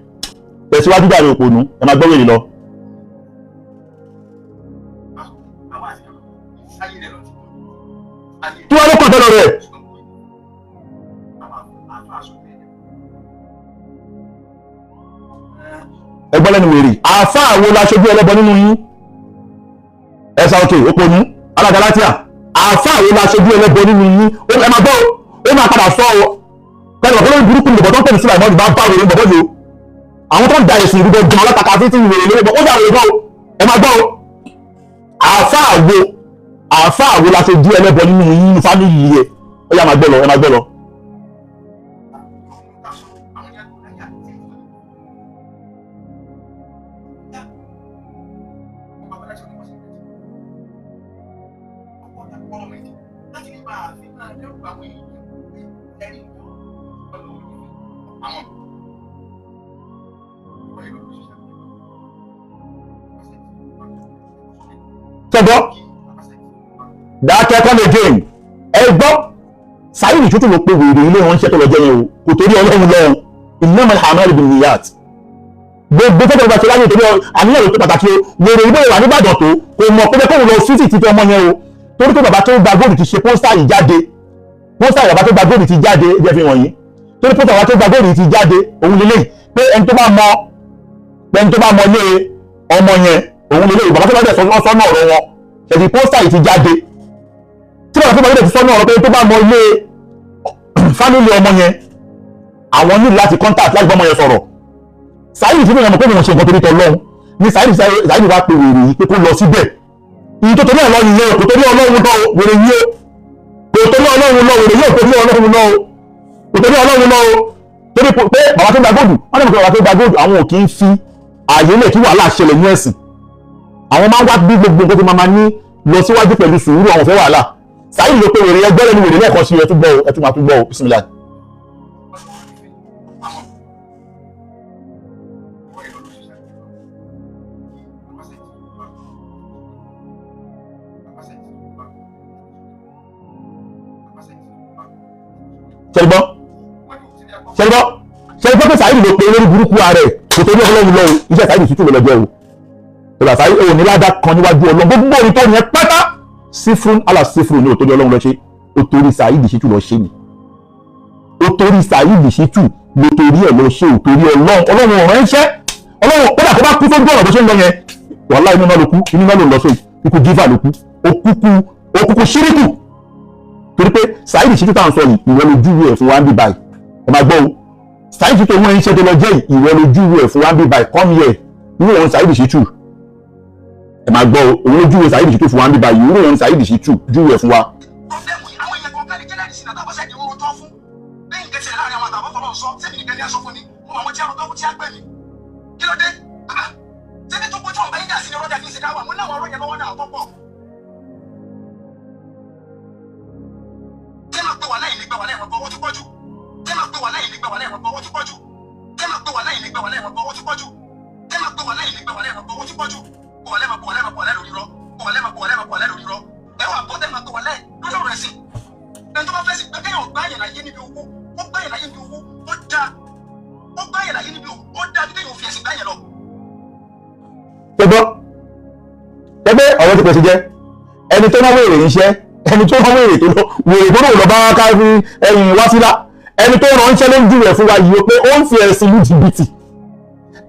A: tẹ̀síwájú dàrí òpònú ẹ máa gbọ́ wèrè lọ. kí wọ́n ló kàn tẹ́lọ rẹ̀. ẹgbọ́n lẹ́nu wèrè àáfàá wo la ṣojú ẹlẹ́bọ nínú yín ẹ̀sà òkè òpònú alágalátíà àáfàá wo la ṣojú ẹlẹ́bọ nínú yín ẹ máa gbọ́ ó máa padà sọ ọ kẹ́lẹ́ ọ̀pọ̀ lórí burúkú ni bọ̀bọ̀ tó ń tẹ̀lé sílẹ̀ ìmọ̀ ìbá bá wèrè bọ̀bọ̀ yìí o àwọn tó ń da èsì ìrúbọ gan látàkà sí ti wèrè lórí ó dà wèrè gan o ẹ máa gbọ́ o àáfàá wo la ṣojú ẹlẹ́bọ nínú yín ní fámìlì yẹ ó yá máa gbọ́ lọ ẹ máa gbọ́ lọ. Tẹ́gbọ́ dákẹ́ come again ẹgbọ́ Saheed Shittu ló pe wèrè ilé wọn ṣẹ́ tó lọ jẹ́ yẹn o kò torí Ọlọ́run lọ́wọ́ innamal a'malu binniyat gbogbo tó bẹ̀rẹ̀ bàtí láyé torí àníyàn ló tó pàtàkì o wèrè ìbò ìwà nígbàdàn tó kò mọ̀ pé kóun lọ síìtì títí ọmọ yẹn o torí pé bàbá tó gba góòlù ti ṣe pósítà yìí jáde pósítà bàbá tó gba góòlù ti jáde jẹ́ fi wọ̀nyí torí pósítà bàbá tó gba góòlù ti jáde òun lélẹ́yìí pé ẹni tó bá mọ ilé ọmọ yẹn òun lélẹ́yìí bàbá tó bá dẹ̀ sọ́nà ọ̀rọ̀ wọn ṣètì pósítà yìí ti jáde tí bàbá tó bá dẹ̀ ti sọ́nà ọ̀rọ̀ pé tó bá mọ ilé fámìlì ọmọ yẹn àwọn nílò láti contact láti bá ọmọ yẹn sọ̀rọ̀ Saheed Shittu yẹn mọ̀ pé mo ṣe nǹkan torí tọ́lọ́run ní Saheed wá pe wèrè yìí pé kó lọ síbẹ̀ ìyí tó torí ọlọ́run yẹn kò torí ọlọ́run náà wèrè yìí kò torí ọlọ́run náà wèrè yìí kò torí ọlọ́run náà kò torí ọlọ́run náà torí pé bàbá tó gba góòdù wọ́n ní bàbá tó gba góòdù àwọn ò kì í fi àyè lè kí wàhálà ṣẹlẹ̀ ní ẹ̀sìn àwọn máa ń wá bí gbogbo nǹkan tó máa ní lọ síwájú pẹ̀lú sùúrù àwọn fẹ́ wàhálà Saheed ló pe wèrè ẹgbẹ́ lẹ́nu wèrè lẹ́ẹ̀kan sí ẹ tún máa tún gbọ́ bismillah. ṣẹlẹbọ pé Saheed ló pe lórí burúkú ààrẹ kò torí Ọlọ́run lọ́wọ́ iṣẹ́ Saheed Shittu ló lọ́jọ́ o ìgbà Saheed ò ní ládàá kan níwájú Ọlọ́run gbogbo orin tó yẹn pátá sífún aláṣífún ní òtórí Ọlọ́run lọ ṣe ó torí Saheed Shittu lọ ṣe ni ó torí Saheed Shittu ló torí ẹ̀ lọ ṣe ò torí Ọlọ́run ọ̀rọ̀ ẹ̀ṣẹ́ Ọlọ́run kódà tó bá kú tó gbọ́rọ̀ bó ṣe ń lọ yẹn wàhálà inú náà ló kú inú náà ló lọ sóyè ikú jífà ló kú ó kúkú ṣíríkù torí pé Saheed Shittu táwọn sọ yìí ìwọ lójú ẹ̀ fún wa ń bí báyìí ẹ máa gbọ́ o Saheed Shittu wọn iṣẹ́ tó lọ jẹ́ ìwọ lójú ẹ̀ fún wa ń bí báyìí come here irú òun Saheed Shittu ẹ máa gbọ́ òun lójú ẹ̀ Saheed Shittu fún wa ń bí báyìí irú òun Saheed Shittu júwe ẹ̀ fún wa. Ẹgbẹ́ ọ̀rọ̀ ti pèsè jẹ́ ẹni tó náwó èrè iṣẹ́ ẹni tó náwó èrè tó lọ wèrè tó lọ bá káfí ẹ̀yìn wá sílá ẹni tó rán iṣẹ́ ló ń júwèé fún wa yìí pé ó ń fi ẹ̀sìn lu jìbìtì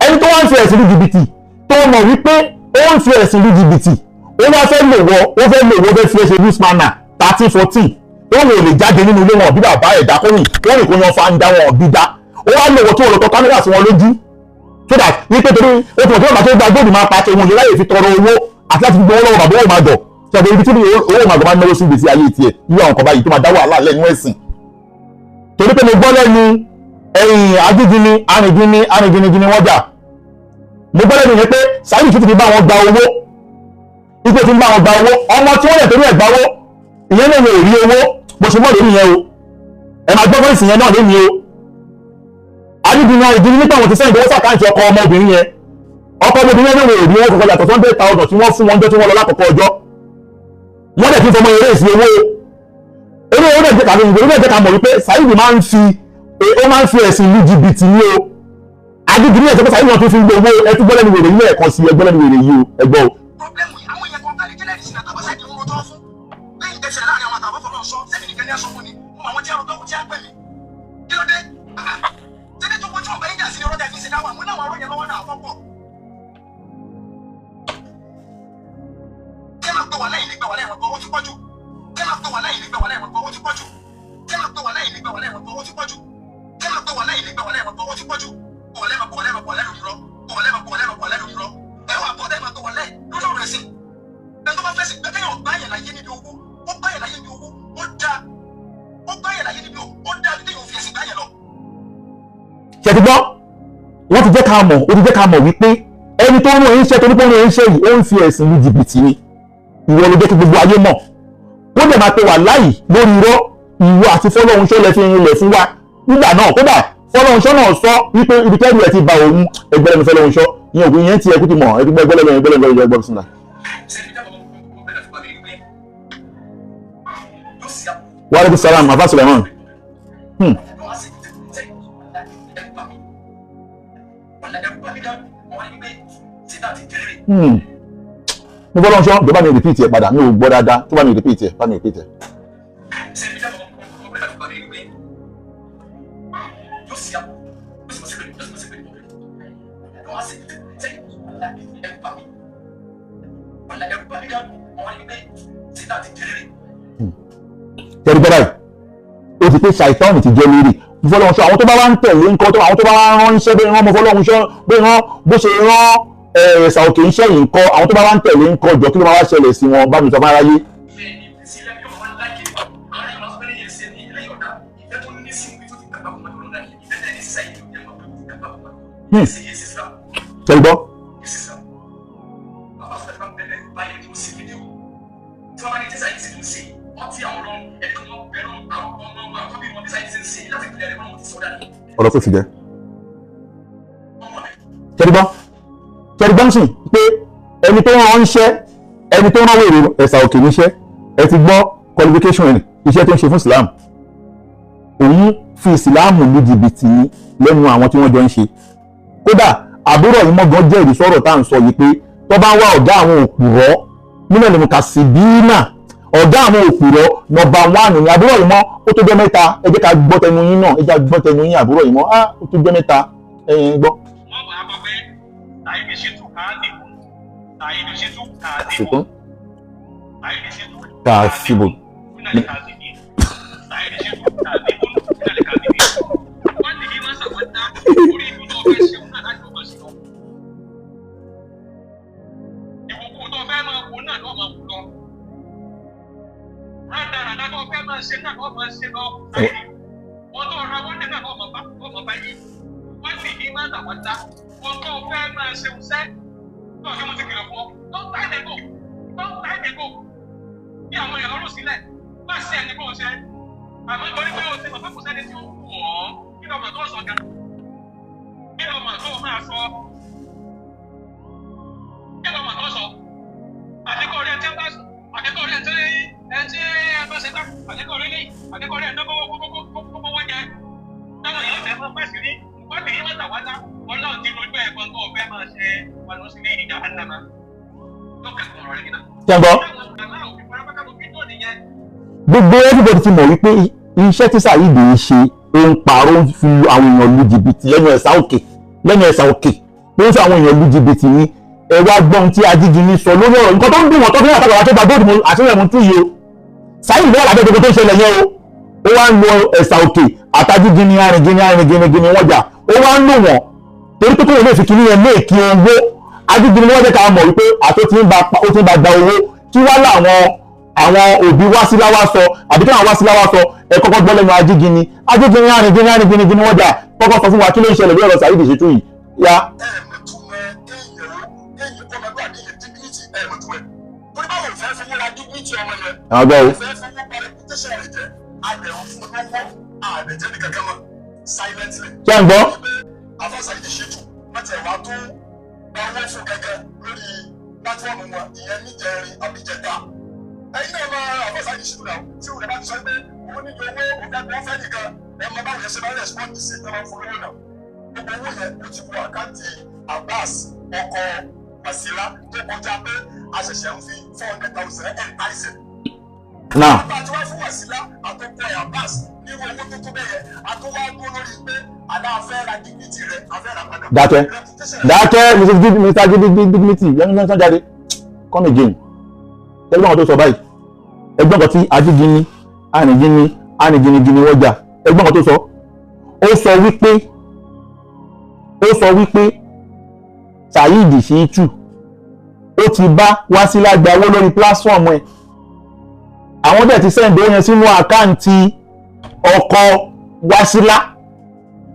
A: ẹni tó wá ń fi ẹ̀sìn lu jìbìtì tó mọ̀ wípé ó ń fi ẹ̀sìn lu jìbìtì ó wá fẹ́ lò wọ́ fẹ́ fi ẹsẹ̀ loose manner 13-14 ó wò lè jáde nínú ilé wọn bí bàbá ẹ̀dá kọ́yìn wọ́n rìn kó yan fáńdá wọn bí dá ó wá lò wọ́ tó lọ́tọ́ kámẹ́rà sí wọn lójú so that wípé torí ó ti mọ̀ tí wọ́n bá tó gba góòlù máa pa tó wọn lè láyè fi tọrọ owó àti láti fi gbọ́ lọ́wọ́ bàbá owó máa dọ̀ ṣàbẹ̀ ibi tí owó máa dọ̀ máa náwó sí ìgbésí ayé tiẹ̀ irú àwọn kan báyìí tó máa dá wàhálà lẹ́nu ẹ̀sìn torí pé mo gbọ́ lẹ́nu ẹ̀yìn ajígini arìngìnigini wọ́n jà mo gbọ́ lẹ́nu yẹn pé Saheed Shittu ti bá wọn gba owó ipò tí ń bá wọn gba owó ọmọ tí wọ́n yẹ torí ẹ̀ gba owó ìyẹn lè rí owó bó ṣe mọ́ lórí yẹn o ẹ máa gbọ́ fẹ́ǹsì yẹn náà lé mi o ajígini arìngìnigini nípa àwọn ti sẹ́yìn ìdánwò sàkáǹtì ọkọ ọmọbìnrin yẹn ọkọ ọmọbìnrin yẹn lè rí owó kọkọ yàtọ̀ 100,000 tí wọ́n fún wọn jọ tí wọ́n lọ lákòókò ọjọ́ wọ́n dẹ̀ fi fọmọ eré ìsìn owó eré orí ẹ̀jẹ̀ kàmí ìwé orí ẹ̀jẹ̀ kàmọ̀ wípé Saheed máa ń fi ẹ̀sìn lu jìbìtì ní o ajígini ẹ̀jẹ̀ pé Saheed wọn tún fi gbé owó ẹtú gbọ́lẹ̀ ní wèrè yìí ẹ̀kan sí ẹgbọ́lẹ̀ ní wèrè yìí o ẹgbọ́ o. ṣètì gbọ́ wọ́n ti jẹ́ ká mọ̀ ó ti jẹ́ ká mọ̀ wípé ẹni tó ń rán iṣẹ́ tó ní pé ń rán iṣẹ́ yìí ó ń fi ẹ̀sìn lu jìbìtì ni ìwọ ló jẹ́ kí gbogbo ayé mọ̀ ó dẹ̀ máa pe wà láyì lórí irọ́ ìwọ àti Fọlọ́runṣọ́ lẹ fi rinlẹ̀ fún wa nígbà náà kódà Fọlọ́runṣọ́ náà sọ wípé ibi tẹ́lú ẹ̀ ti ba òun ẹgbẹ́lẹ́nu Fọlọ́runṣọ́ ìyẹn òkú ìyẹn ti ẹkú ti mọ̀ ẹgbẹ́lẹ́nu ẹgbẹ́ sínú. Wa alaikum salaam Afa Suleiman. Mo bọ́ lọ́nṣọ́ bí bá mi repeat ẹ̀ padà mi ò gbọ́ dáadáa tó bá mi repeat ẹ̀ bá mi repeat ẹ̀. Tẹ̀rí bẹ́ẹ̀ báyìí ó ti pé ṣàìtọ́ọ̀nù ti jẹ́ lórí Fọlọ́runṣọ́ àwọn tó bá wá ń tẹ̀lé nǹkan tó àwọn tó bá wá ránṣẹ́ bẹ́ẹ̀ rán ọmọ Fọlọ́runṣọ́ bẹ́ẹ̀ rán bó ṣe rán ẹ̀sà òkè iṣẹ́ yìí ńkọ́ àwọn tó bá wá ń tẹ̀lé ńkọ́ jọ kí ló máa wá ṣẹlẹ̀ sí wọn bá mi sọ fún aráyé. Tẹ̀rí gbọ́. Ọ̀rọ̀ tó fi jẹ́. Tẹ̀rí gbọ́. Tẹ̀rí gbọ́ sí pé ẹni tó rán iṣẹ́ ẹni tó rán wèrè ẹ̀sà òkè níṣẹ́ ẹ ti gbọ́ qualification ẹ̀ iṣẹ́ tó ń ṣe fún Islam òun fi Islam lu jìbìtì ní lẹ́nu àwọn tí wọ́n jọ ń ṣe kódà àbúrò yìí mọ́gàn jẹ́ ìrísọ́rọ̀ tá à ń sọ yìí pé tó bá ń wá ọ̀gá àwọn òpùrọ́ nínú ẹ̀lẹ́mú kàṣìbíínà ọ̀gá àwọn òpùrọ́ nọ́mbà 1 ní àbúrò yìí mọ́ ó tó jẹ́ mẹ́ta ẹ jẹ́ ká gbọ́ tẹnu yín náà ẹ jẹ́ ká gbọ́ tẹnu yín àbúrò yìí mọ́ ó tó jẹ́ mẹ́ta ẹ̀yin gbọ́. Ṣùgbọ́n kàṣìbò gbogbo everybody ti mọ̀ wípé iṣẹ́ tí Saheed ń ṣe ó ń parọ́ ń fi àwọn èèyàn lu jìbìtì lẹ́nu ẹ̀sà òkè ló ń fi àwọn èèyàn lu jìbìtì ní ẹ wá gbọ́n tí Ajígini sọ lórí ọ̀rọ̀ nǹkan tó ń dùn wọ́n tó fi àtàkùn àti gbàgbọ́dù àṣírí ẹ̀mú tú yìí o Saheed lọ́wọ́ lábẹ́ gbogbo tó ń ṣẹlẹ̀ yẹn o ó wá ń lo ẹ̀sà òkè àtàjígini arìngini wọ́n jà ó wá ń lò wọ́n torí pé kóyọ̀ lè fi kíní yẹn méèkì owó Ajígini wọ́n jẹ́ ká mọ̀ wípé àtó ti ń ba gba owó kí wá láwọn òbí Wasila wá sọ àbí kí àwọn Wasila wá sọ ẹ kọ́kọ́ gbọ́ lẹ́nu Ajígini arìngini wọ́n jà kọ́kọ́ sọ fún wa kí ló ń ṣẹlẹ̀ lórí ọ̀rọ̀ Saheed Shittu yìí yá. àgbà o. ṣé ń gbọ́.
C: àfọ Saheed Shittu wọ́n ti wá tó ọwọ́ fún kẹ̀kẹ́ lórí pátọ́ọ̀mù wọn ìyẹn níjẹrin àbíjẹta. ẹ̀yin náà máa àfọ Saheed Shittu náà tí òun bá ti sọ pé òun ní owó òun fẹ́ nìkan ẹ̀ mọ báwo yẹn ṣe máa ń rẹ̀spọ́ǹdì sí ẹ̀ máa fún owó náà. gbogbo owó yẹn ó ti wọ àkáǹtì Abbas ọkọ Wasila tó kọjá pé a ṣẹ̀ṣẹ̀ ń fi 400,000 ẹ̀ àìsàn.
A: náà.
C: àbá tí wọ́n fún Wasila àtọ́kọ ẹ̀ Abbas ní owó tó tó bẹ́yẹ àtọ́wá gbó lórí pé aláàfẹ́ ra dignity rẹ̀ afẹ́ ra padà.
A: dákẹ́ Mr. Dignity yẹn ní sọ́n jáde come again ẹgbọ́n kan tó sọ báyìí ẹgbọ́n kan tí Ajígini arìngini wọ́n jà ẹgbọ́n kan tó sọ ó sọ wípé Saheed Shittu ó ti bá Wasila gba owó lórí platform ẹ̀ àwọn dẹ̀ ti sẹ́ǹdì ó yẹn sínú àkáǹtì ọkọ Wasila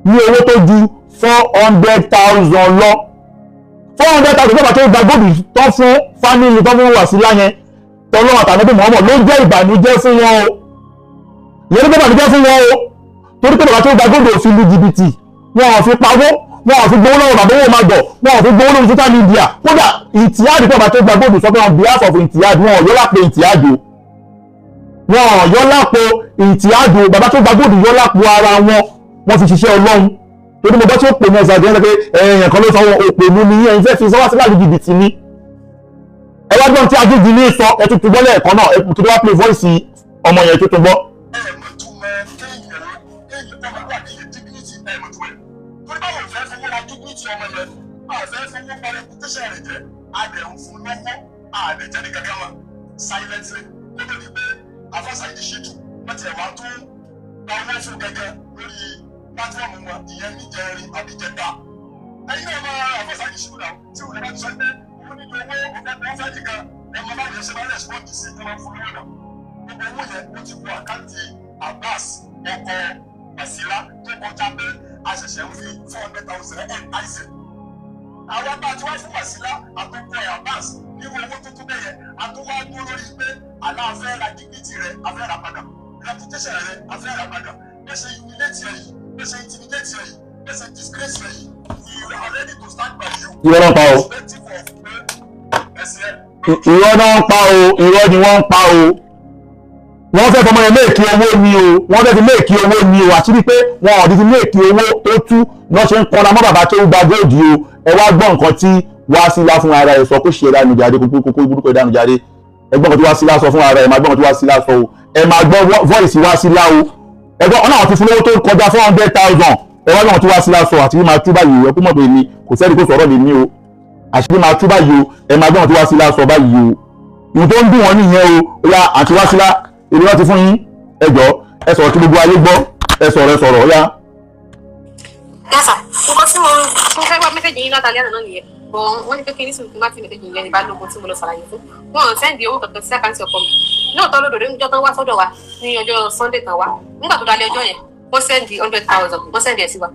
A: ní owó tó ju 400,000 lọ 400,000 tó bá tó gba góòdù tó fún fámìlì tó fún Wasila yẹn tọ́lọ́ àtàlẹ́bí Muhammad ló jẹ́ ìbànújẹ́ fún wọn o ìyẹn ló jẹ́ ìbànújẹ́ fún wọn o torí pé bàbá tó gba góòdù òfin lu jìbìtì wọn ò fi pawó wọn ò fi gbowó lọ́wọ́ bàbá owó máa gọ̀ wọn ò fi gbowó lórí social media kódà Ìtìhádì pé bàbá tó gba góòdù sọ pé on behalf of Ìtìhádì wọn ò yọ lápò Ìtìhádì o wọn ò yọ lápò Ìtìhádì o bàbá tó gba góòdù yọ lápò ara wọn fi ṣiṣẹ́ Ọlọ́run torí mo bọ́ tí ó pè ní ẹ̀sà ìdíyẹn pé èèyàn kan ló sọ wọn òpè mú ni yẹn fẹ́ fi sọ́wọ́ sí láti jìbìtì ni ẹ wá gbọ́n tí Ajígini sọ ẹ tuntun gbọ́ lẹ́ẹ̀kan náà ẹ tuntun wá play voice ọmọ yẹn tuntun gbọ́.
C: silently ó lè rí pé àfọ Saheed Shittu wọ́n ti wá tó ọwọ́ fún gẹ́gẹ́ lórí pátọ́ọ̀mù wọn ìyẹn níjẹrin àbíjẹta. ẹ̀yin náà máa àfọ Saheed Shittu náà tí òun bá ti sọ pé òun ní owó òun fẹ́ nìkan ẹ̀ mọ báwo yẹn ṣe máa ń rẹ̀spọ́ǹdì sí ẹ̀ máa fún owó náà. gbogbo owó yẹn ó ti wọ àkáǹtì Abbas ọkọ Wasila tó kọjá pé a ṣẹ̀ṣẹ̀ ń fi 400,000 ẹ̀ àìsàn. àwọn bá ti wá fún Wasila àtọ́kọ ẹ̀ Abbas ní owó tó tó bẹ́yẹ àtọ́wá gbó lórí pé aláàfẹ́ ra dignity rẹ̀ afẹ́ ra padà reputation rẹ̀ afẹ́ ra padà bẹ́sẹ̀ humiliate rẹ̀ yìí bẹ́sẹ̀ intimidate rẹ̀ yìí bẹ́sẹ̀ disgrace rẹ̀ yìí we are ready to stand by you.
A: irọ́ náà pa o irọ́ náà ń pa o irọ́ ni wọ́n ń pa o wọ́n fẹ́ fọmọ yẹn méèkì owó ni o wọ́n fẹ́ fi méèkì owó ni o àti wípé wọn ò di fi méèkì owó tó tú náà ṣe ń kọ́ra mọ́ bàbá tó gba góòdì o ẹ wá gbọ́ nǹkan tí Wasila fún ara ẹ̀ sọ kó ṣe ìdánù jáde kókó burúkú ìdánù jáde ẹgbọ́n kan tí Wasila sọ fún ara ẹ̀ máa gbọ́n kan tí Wasila sọ o ẹ máa gbọ́ voice Wasila o ẹgbọ́n ọ̀nà àwọn ti fún lówó tó kọjá 400,000 ẹ wá gbọ́n tí Wasila sọ àti máa tú báyìí ẹ kú mọ̀ pé mi kò sẹ́ni kó sọ̀rọ̀ lè ní o àṣírí máa tú báyìí o ẹ máa gbọ́n tí Wasila sọ báyìí o ìwọ̀n tó ń dùn wọ́n nìyẹn o ya àti Wasila èmi wọ́n ti fún yín ẹ jọ ẹ sọ̀rọ̀ kí gbogbo ayé gbọ́ ẹ sọ̀rọ̀ ya.
D: yàtọ̀ nǹkan tí mo fẹ́ gbọ́ mẹ́sẹ̀jì yín látàlẹ́ àná náà nìyẹn bọ̀ wọ́n ní pé kí ní sùn má ti mẹ́sẹ̀jì yẹn ní ìbálòpọ̀ tí mo lọ ṣàlàyé fún wọn sẹ́ndì owó kankan sí àkáǹtì ọkọ mi lóòótọ́ lódòdó níjọ́ tán wá sọ́dọ̀ wa ní ọjọ́ Sunday tán wá nígbà tó dalẹ̀ ọjọ́ yẹn wọ́n sẹ́ndì 100,000 wọ́n sẹ́ndì ẹ̀ sí wa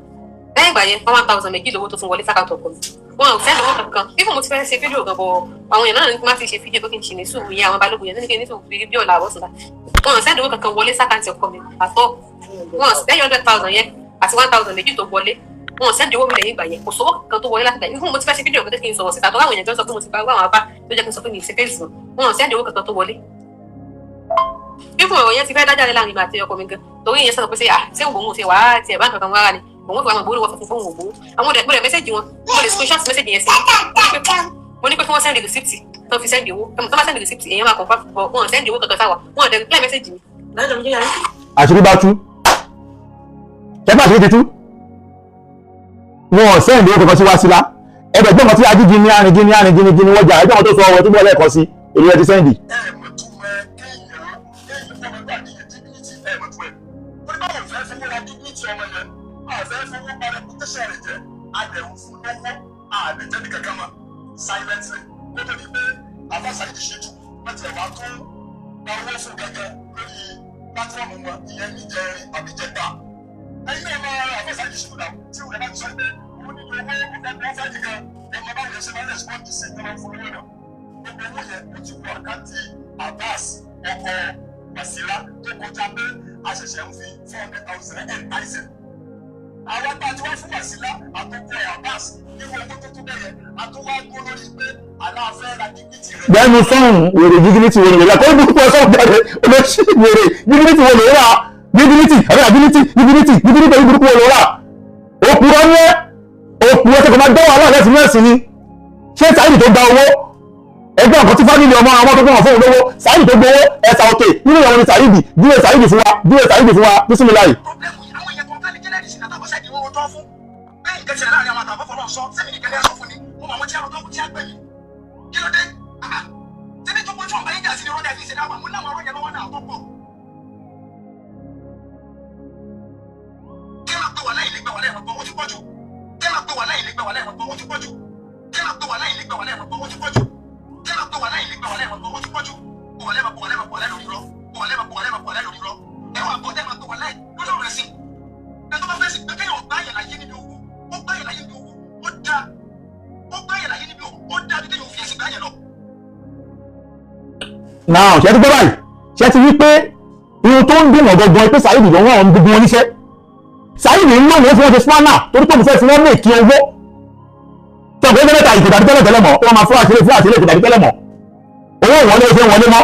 D: lẹ́yìn ìgbà yẹn 1,000 méjì lówó tó tún wọlé sákàtọ̀ ọkọ mi wọn ò sẹ́ndì owó kankan even mo ti fẹ́ ṣe fídíò gan bọ̀ àwọn èèyàn náà ní má ti ṣe fídíò tó kí n ṣe ní sùúrù yẹn àwọn balógun yẹn ní kí n ní sùúrù fi bí ọ̀la àwọ̀sùnlá wọn ò sẹ́ndì owó kankan wọlé sákàtì ọkọ mi àtọ́ wọn lẹ́yìn 100,000 yẹn àti 1,000 méjì tó wọlé wọn sẹ́ndì owó mi lẹ́yìn ìgbà yẹn kò sówó kankan tó wọlé láti gbà yẹn fún mo ti fẹ́ ṣe fídíò kan tó kí n sọ̀rọ̀ síta tó láwọn èèyàn tó ń sọ pé mo ti bá àwọn àbá tó jẹ́ kí n sọ pé mi ì ṣe fẹ́ẹ̀sì wọn sẹ́ndì owó kankan tó wọlé. fífún ọ̀rọ̀ yẹn ti fẹ́ dájáde láàrin mi àti ọkọ mi gan torí yẹn sọ̀rọ̀ pé ṣé òun ti wàá tiẹ̀ bá nǹkan wára ni òun fi wà gbowó lọ́wọ́ fún òun ògbówó àwọn ọ̀dẹ̀ gbọ́dọ̀ mẹ́sẹ̀jì wọn mo lè screenshot mẹ́sẹ̀jì yẹn sí mo ní pé kí wọ́n sẹ́ndì receipt tó fi sẹ́ndì owó tó bá sẹ́ndì receipt èèyàn máa kàn fà wọn sẹ́ndì owó kankan sáwà wọn ọ̀dẹ̀ reply mẹ́sẹ̀jì mi.
A: àṣírí bá tú
B: ṣẹ́gbà ṣe ti tú wọn sẹ́ǹdì owó kankan sí Wasila ẹgbẹ́ gbọ́n kan tí ajíjì ní arìngíní wọ́jà ẹgbẹ́ wọn tó sọ ọwọ́ tí wọ́n lẹ́ẹ̀kan sí èyí ẹ ti sẹ́ǹdì.
C: silently kó tó di pé àfàṣà yìí ṣe tù wọ́n ti wá tó owó fún gẹ́gẹ́ lórí pátírọ̀mù wọn ìyẹn níjẹrin àbí jẹta ẹ̀yin náà máa àfàṣà yìí ṣe tù náà tí wọ́n bá ti sọ pé òun ní owó ọ̀fẹ́ fẹ́ nìkan ẹ̀mọ báwo yẹn ṣe máa ń rẹ̀spọ́ǹdì sí ẹ̀mọ fún owó náà gbogbo owó yẹn ó ti wọ àkáǹtì Abbas ọkọ Wasila tó kọjá pé a ṣẹ̀ṣẹ̀ ń fi 400,000 ẹ̀ àìsàn àwọn bá tí wọ́n fún Wasila àtọ́kọ̀ Abbas nínú owó tó tó bẹ̀rẹ̀ àtúwá gbó lórí pé aláàfẹ́ ra dignity rẹ̀.
B: bẹ́ẹ̀ni sọ́hún wèrè dignity wèrè wèrè àkọ́rí burúkú ẹ̀ sọ́hún bẹ̀rẹ̀ olóṣì wèrè dignity wèrè wà dignity àbí dignity burúkú wèrè wà òpùrọ̀ ní òpùrọ̀ tẹ̀kọ̀ máa dánwò aláàlẹ́ sí mẹ́sìn ni ṣé Saheed tó gba owó ẹgbẹ́ ọ̀kan tí fámìlì ọmọ àwọn tó gbọ́n fún olówó Saheed tó gbowó ẹ̀sà òkè nínú ìyàwó ni Saheed dúró Saheed fún wa bísímìláì.
C: àwọn èèyàn kan fẹ́ẹ́ jẹ́lẹ́rìí sí kàtàkọ́ sẹ́ẹ̀dì owó tó fún bẹ́ẹ̀ ìkẹ́sẹ̀ láàrin àwọn àtàwọn fọlọ́ sọ sẹ́mi nìkẹ́lẹ́ sọ fún ni mo mọ àwọn tí a lọ tó kù tí a gbẹ̀ mí kí ló dé tẹ́lẹ̀ tó pọ́jú ọ̀bá yín jà sí ni rọ́dà ìfisẹ̀ náà wà mú láwọn ọ̀rọ̀ yẹn lọ́wọ́ náà tó pọ̀. kí máa pè wà láì lè gbà wà lẹ́ẹ̀mọ́ pọ̀ ó ti pọ̀jù kí máa pè wà láì lè gbà wà lẹ́ẹ̀mọ́ pọ̀ ó ti pọ̀jù kí máa pè wà láì lè gbà wà lẹ́ẹ̀mọ́ pọ̀ ó ti pọ̀jù kí máa pè wà láì lè gbà wà lẹ́ẹ̀mọ́ pọ̀ ó ti pọ̀jù pọ̀ lẹ́ẹ̀mọ́ lórí rọ ẹ̀wọ̀n àbọ̀ tẹ́ máa pè wà láì lọ́dọ̀ rẹ̀ sí ẹ̀ tó bá fẹ́ sí pé kéèyàn gbá yẹn láyé níbi owó ó gbá yẹn láyé níbi owó ó dá ó gbá yẹn láyé níbi owó ó dá bí kéèyàn fi ẹ̀sìn gbá yẹn lọ.
B: náà ṣe ti gbọ́ báyìí ṣe ti rí pé irun tó ń dùn ọ̀gọ̀gbọ̀n pé Saheed ló wọ́n gbogbo wọn níṣẹ́ Saheed ń lò wọ́n fún wọn ṣe spanner torí pé mo fẹ́ fi wọ́n mú èkì owó tọ́gbẹ́ mẹ́ta ìkòtàdí tẹ́lẹ̀ mọ́ wọ́n máa fún àṣírí ìkòtàdí tẹ́lẹ̀ mọ́ owó ìwọlé ṣe wọlé mọ́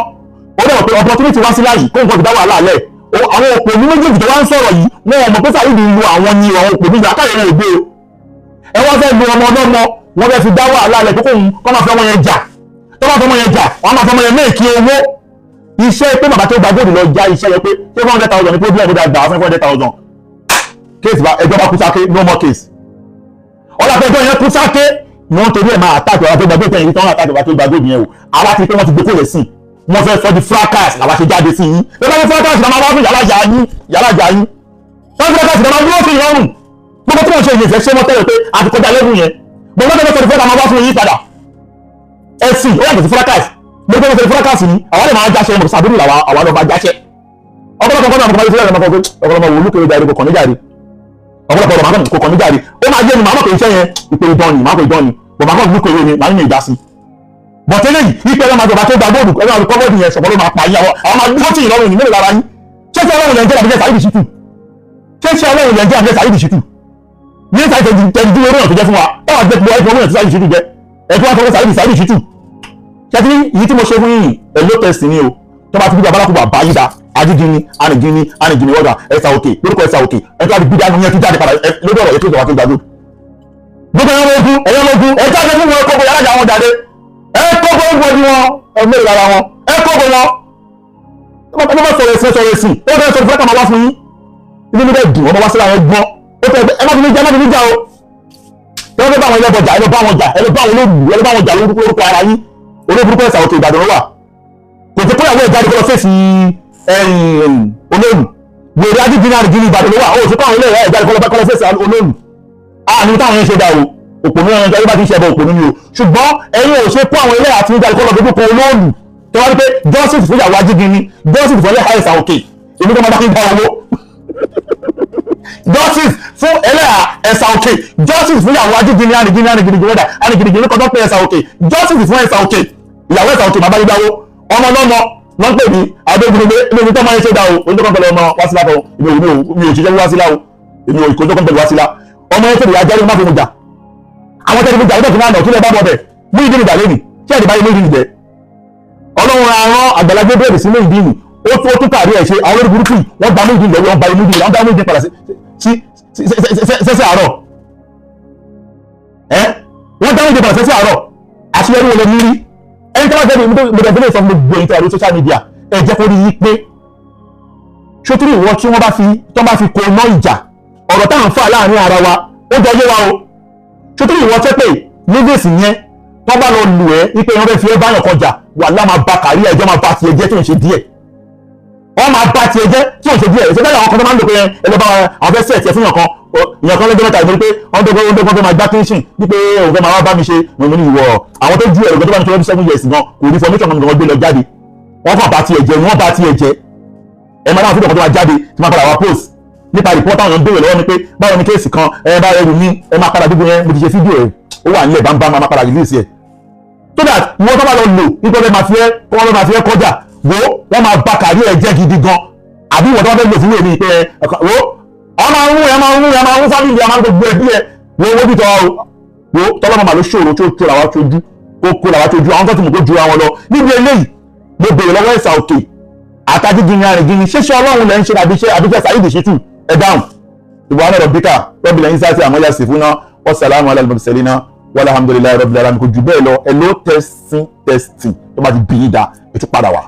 B: ó dẹ̀ wọ́n pé opportunity wá sí láyìí kó nǹkan ìdáwọ̀ àlàálẹ̀ àwọn òpó ní méjèèjì tó wá ń sọ̀rọ̀ yìí wọn ò mọ̀ pé Saheed ń lo àwọn ni àwọn òpó nígbà káyọ̀ rẹ̀ gbé o ẹ wọ́n fẹ́ lu ọmọ ọlọ́mọ wọ́n fẹ́ fi dáwọ̀ àlàálẹ̀ kókó kọ́ máa fẹ́ ọmọ yẹn jà tó bá fẹ́ ọmọ yẹn jà wọ́n máa fẹ́ ọmọ yẹn méèkì owó iṣẹ́ pé bàbá tó gba góòlù lọ já iṣẹ́ yẹ pé 400,000 ní problem ó dàgbà 500,000 case bá ẹjọ́ bá kú sáké no more case ọlọ́pẹ́jọ́ yẹn kú sáké ni wọ́n torí ẹ̀ máa àtàkì ọ̀rọ̀ tó gba góòlù yẹn tó ń àtàkì ọ̀rọ̀ tó gba góòlù yẹn o àwa ti pé wọ́n ti gbé kó rẹ̀ sí wọ́n fẹ́ sọ di fracas làwa ṣe jáde sí yín lọ́wọ́ ní fracas làwọn wá fún yàlájà yín wọ́n fracas làwọn dúró sí ìrọ̀rùn gbogbo tí wọ́n ṣe ìyẹ̀fẹ́ ṣé wọ́n tẹ̀lé pé àti kọjá lẹ́gùn yẹn gbogbo tó ń sọ di fracas máa wá fún yín padà ẹ̀sìn ó yàtọ̀ sí fracas gbogbo tó ń sọ di fracas ni àwọn lè máa jáṣẹ́ mọ̀ sàbúrù làwọn lọ́ba jáṣẹ́ ọ̀pọ̀lọpọ̀ kọ́nà àmọ́ ìṣẹ́lẹ̀ ọ̀pọ̀lọpọ̀ ọ̀pọ̀lọpọ̀ wò lókèrè jáde kò kàn níjàre ọ̀pọ̀lọpọ̀ ọ̀pọ̀lọpọ̀ kò kàn níjàre ó máa jẹ́ ni màá mọ̀ pé iṣẹ́ yẹn ìpèrè dán ni màá pè dán ni bọ̀ máa kọ́ lókèrè ni màá ní ìdásí bọ̀tẹ́lẹ̀ yìí ìpè ẹ̀rọ máa jọba tó gba góòlù ẹ̀rọ àti kọ́bọ̀dù yẹn ṣọ̀pọ̀ ló máa pa yín àwọn máa dúró tì í lọ́rùn ìnílẹ̀ lára yín ṣé ṣé ọlọ́run yẹn jẹ́ àbíjẹ́ Saheed Shittu ṣé ṣé ọlọ́run yẹn jẹ́ àbíjẹ́ Saheed Shittu ní Saheed tẹ̀jú orí ọ̀tún jẹ́ fún wa ọ̀ àti gbogbo ẹ̀fọ́ orí ọ̀tún Saheed Shittu jẹ́ ẹ̀fọ́ àtọ́wọ́ Saheed Shittu ṣé tí yìí tí mo ṣe fún yìnyín ẹ̀ ló tẹ̀sí ni o tó bá ti bí abálákùbà bá yín da ajígini arìngini wọ́dà ẹ̀sà òkè lórúkọ ẹ̀sà òkè ẹ̀ka àti bídá yẹn tún jáde padà lórí ọ̀rọ̀ ètò ìjọba tó gbàgbó. gbogbo ẹ̀yọ́ lógún ẹ̀ka àti fún wọn kókó yàrá àwọn jáde ẹ̀kókó ń gbọ́dí wọn ẹ̀mẹ́rin lára wọn ẹ̀kókó wọn. ẹ bá sọ̀rọ̀ ẹ̀sìn ó dẹ́ sọ̀rọ̀ fẹ́ẹ́ máa wá fún yín inú mi dẹ̀ dùn ọmọ wá síra wọn gbọ́n ẹ má fi ní já o. ẹ bá wọn ẹlẹ́bọjà ẹ bá wọn jà ẹ bá wọn olóògùn ẹ bá wọn jà lórúkọ ara yín olóògùn ẹ̀sà òkè Ìbàdàn wà kò tí kóyàwó ìjáde kọ́ lọ fèsì olóòlù wèrè ajínigbé àrùn Ìbàdàn ló wà ó sì káwọn ilé ẹ̀ ìjáde kọ́ lọ fèsì olóòlù àní táwọn yẹn ṣe dá o òpònú ẹran ìjáde bá ti ṣẹbọ òpònú ni o ṣùgbọ́n ẹ̀yin ò ṣe kó àwọn ilé àti ìjáde kọ́ lọ fojú kan olóòlù tó wá rí pé justice fún ìyàwó ajínigbé justice fún ẹlẹ́hà ẹ̀sà òkè èmi tó máa dákẹ́ dá owó justice fún ẹlẹ́hà ẹ̀sà òkè justice fún ìyàwó ajínigbé arìnrìn kọ́ tó pé ẹ̀sà òkè justice fún ẹ̀sà òkè ìyàwó ẹ̀sà òkè bàbá yìí dáwó ọmọ lọ́mọ wọ́n pè ní adógunlé ilé tó máa ń ṣe dá o oníjọ́ kan pẹ̀lú ọmọ Wasila kan mi ò ṣiṣẹ́ Wasila o èmi ò ìkójọ́ kan pẹ̀lú Wasila ọmọ yẹn tẹ̀lé ajá ló má fi mu jà àwọn tẹ̀lé mu jà ọdún ìfúnná náà kí lè bá bọ̀ bẹ̀ mú ìdí nìjà lẹ́nì ṣé ẹ̀dì báyìí mú ìdí nìjẹ́ ọlọ́run arán àgbàlagbé bẹ́ẹ̀rẹ̀ sí mú ìdí nì ó tún kàrí ẹ̀ ṣe àwọn olórí burúkú wọ́n gba mú ìdí lọ́wọ́ wọ́n ba mú ìdí wọ́n dá mú ìdí padà sẹ́sẹ́ àárọ̀ wọ́n dá mú ìdí padà sẹ́sẹ́ àárọ̀ àṣeyọrí wọlé ní rí ẹni tí wọ́n jẹ́ ìmúdẹ̀gbẹ́lẹ̀ sọ gbogbo ìtọ́ àrí social media ẹ jẹ́ kó rí yí pé ṣótúrú ìwọ tí wọ́n bá fi kó iná ìjà
A: ọ̀rọ̀ táwọn fà láàrin ara wa ó jọ yé wa o ṣùtú ìwọ tẹ́ pé nígbèsì yẹn tó bá lọ lù ẹ́ wípé wọ́n fẹ́ fi ẹ́ báyọ̀ kọjà wà lá máa ba kàrí ẹjọ́ máa ba tiẹ̀ jẹ́ tí ò ń ṣe díẹ̀ wọ́n máa ba tiẹ̀ jẹ́ tí ò ń ṣe díẹ̀ ìṣẹ́ bẹ́ẹ̀ àwọn kan tó máa ń lò pé ẹ lọ bá àwọn fẹ́ sẹ̀ tiẹ̀ fún yàn kan ìyàn kan lọ́jọ́ mẹ́ta ìgbẹ́ pé wọ́n dọ́gbọ́n fẹ́ máa gbá kíńsìn wípé òun fẹ́ máa wá bá mi ṣe mo ní ìwọ àwọn tó ju ẹ̀rọ tó bá ní 27 years gan kò ní formation kan gbé lọ jáde wọ́n kàn bá tiẹ̀ jẹ́ ni wọ́n bá tiẹ̀ jẹ́ ẹ máa dáhùn fídíò kan tó máa jáde tí máa padà wá post nípa report àwọn èèyàn béèrè lọ́wọ́ mi pé báwo ni kéèsì kan ẹ bá ẹrù mi ẹ máa padà gbogbo yẹn mo ti ṣe fídíò ẹ ó wà nílẹ̀ bámbá máa padà release ẹ̀ so that wọ́n tó bá lọ lò nípa ọlọ́ọ̀ máa fi ẹ́ kọjá wọ́n máa ba kàrí ẹ̀ jẹ́ gidi gan àbí ìwọ́n tó bá fẹ́ lò fún èmi pé ọmọ àwọn fámìlì àwọn gbogbo ẹbí ẹ wo bí tọ́lọ́mọ màá ló ṣòro tó kó làwọn tójú àwọn tó ti mú kó ju àwọn lọ níbi eléyìí mo béèrè lọ́wọ́ Ẹ̀sà Òkè àtàgígìrì arìngìrì ṣẹṣẹ Ọlọ́run lẹ ń ṣe àbíṣẹ́ Saheed Shittu ẹ dáhùn subhana rabbika rabbil izzati amma yasifuna wassalamu ala al-mursalina walhamdulillahi rabbil alamin kò jù bẹ́ẹ̀ lọ ẹ ló testing tó bá ti bí í da ètò padà wá.